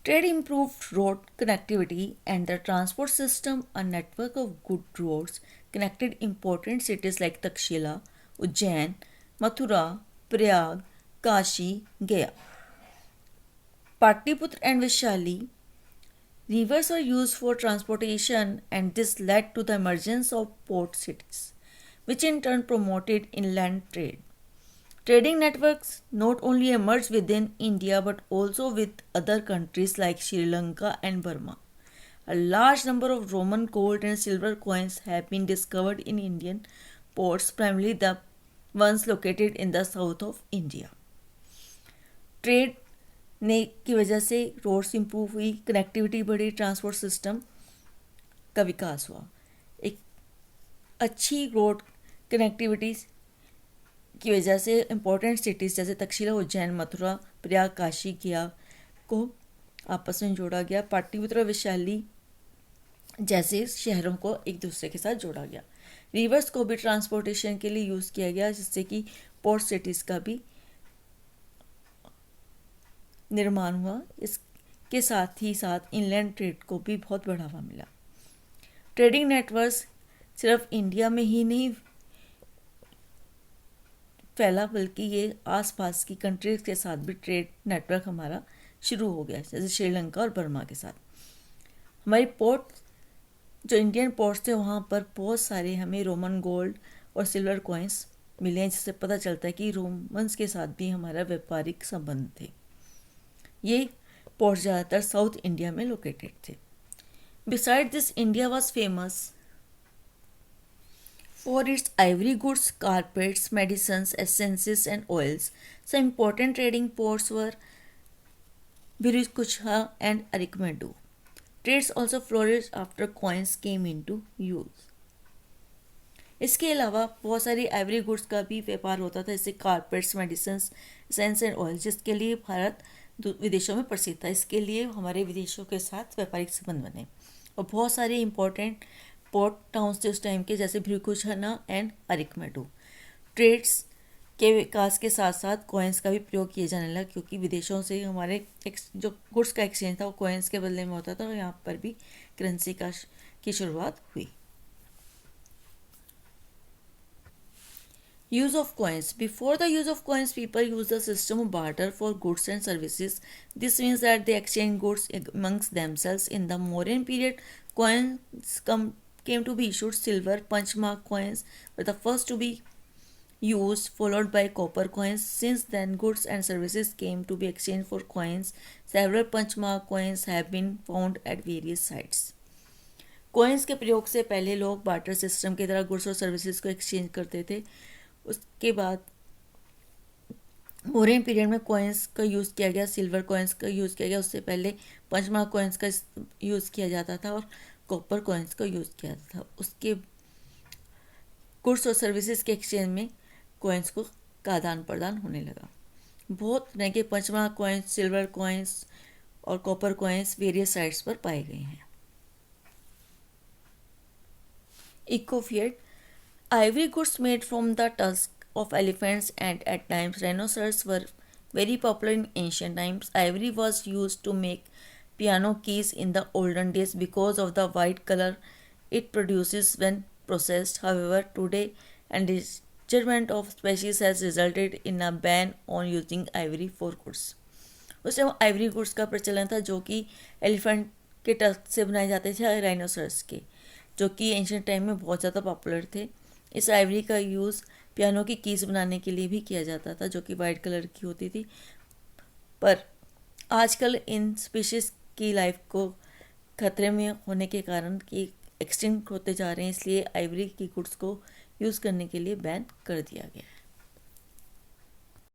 Trade improved road connectivity and the transport system, a network of good roads connected important cities like Takshila, Ujjain, Mathura, Prayag, Kashi, Gaya. Patliputra and Vishali rivers were used for transportation, and this led to the emergence of port cities, which in turn promoted inland trade. Trading networks not only emerged within India but also with other countries like Sri Lanka and Burma. A large number of Roman gold and silver coins have been discovered in Indian ports, primarily the ones located in the south of India. Trade ने की वजह से roads improve हुई, connectivity बढ़ी, transport system का विकास हुआ. एक अच्छी रोड कनेक्टिविटी की वजह से इम्पोर्टेंट सिटीज़ जैसे तक्षशिला, उज्जैन, मथुरा, प्रयाग, काशी, गया को आपस में जोड़ा गया. पाटलिपुत्र और वैशाली जैसे शहरों को एक दूसरे के साथ जोड़ा गया. रिवर्स को भी ट्रांसपोर्टेशन के लिए यूज़ किया गया, जिससे कि पोर्ट सिटीज़ का भी निर्माण हुआ. इसके साथ ही साथ इनलैंड ट्रेड को भी बहुत बढ़ावा मिला. ट्रेडिंग नेटवर्क सिर्फ इंडिया में ही नहीं फैला, बल्कि ये आसपास की कंट्रीज के साथ भी ट्रेड नेटवर्क हमारा शुरू हो गया, जैसे श्रीलंका और बर्मा के साथ. हमारी पोर्ट जो इंडियन पोर्ट्स थे वहाँ पर बहुत सारे हमें रोमन गोल्ड और सिल्वर कॉइन्स मिले हैं, जिससे पता चलता है कि रोमन्स के साथ भी हमारा व्यापारिक संबंध थे. ये पोर्ट ज़्यादातर साउथ इंडिया में लोकेटेड थे. Beside this India was famous for its ivory goods, carpets, medicines, essences and oils. Some important trading ports were Virikucha and Arikmedu. Trades also flourished after coins came into use. इसके अलावा बहुत सारी Ivory goods का भी व्यापार होता था, जैसे carpets, medicines, essence and oil, जिसके लिए भारत विदेशों में प्रसिद्ध था. इसके लिए हमारे विदेशों के साथ व्यापारिक संबंध बने. और बहुत सारे इंपॉर्टेंट पोर्ट टाउन्स थे उस टाइम के, जैसे भ्रिकुछना एंड अरिकमेडू. ट्रेड्स के विकास के साथ साथ कॉइन्स का भी प्रयोग किए जाने लगा, क्योंकि विदेशों से हमारे जो गुड्स का एक्सचेंज था वो कॉइन्स के बदले में होता था, और यहाँ पर भी करेंसी की शुरुआत हुई. Use of coins. Before the use of coins, people used the system of barter for goods and services. This means that they exchange goods amongst themselves. In the Mauryan period, coins came to be issued. Silver punch mark coins were the first to be used, followed by copper coins. Since then, goods and services came to be exchanged for coins. Several punch mark coins have been found at various sites. coins के प्रयोग से पहले लोग barter system की तरह goods और services को exchange करते थे. उसके बाद मौर्यन पीरियड में कॉइन्स का यूज़ किया गया, सिल्वर कॉइन्स का यूज़ किया गया. उससे पहले पंचमार्क कॉइन्स का यूज़ किया जाता था और कॉपर कॉइन्स का यूज़ किया जाता था. उसके गुड्स और सर्विसेज के एक्सचेंज में कॉइन्स का आदान प्रदान होने लगा. बहुत तरह के पंचमार्क कॉइन्स, सिल्वर कॉइन्स और कॉपर कॉइन्स वेरियस साइट्स पर पाए गए हैं. इकोफिएट. Ivory goods made from the tusk of elephants and at times rhinoceros were very popular in ancient times. Ivory was used to make piano keys in the olden days because of the white color it produces when processed. However, today endangerment of species has resulted in a ban on using ivory for goods. उस time Ivory goods का प्रचलन था, जो कि elephant के tusk से बनाए जाते थे, राइनोसरस के, जो कि एंशिएंट टाइम में बहुत ज़्यादा पॉपुलर थे. इस आइवरी का यूज़ पियानो की कीज बनाने के लिए भी किया जाता था, जो कि वाइट कलर की होती थी. पर आजकल इन स्पीशीज़ की लाइफ को खतरे में होने के कारण कि एक्सटिंक्ट होते जा रहे हैं, इसलिए आइवरी की गुड्स को यूज़ करने के लिए बैन कर दिया गया है.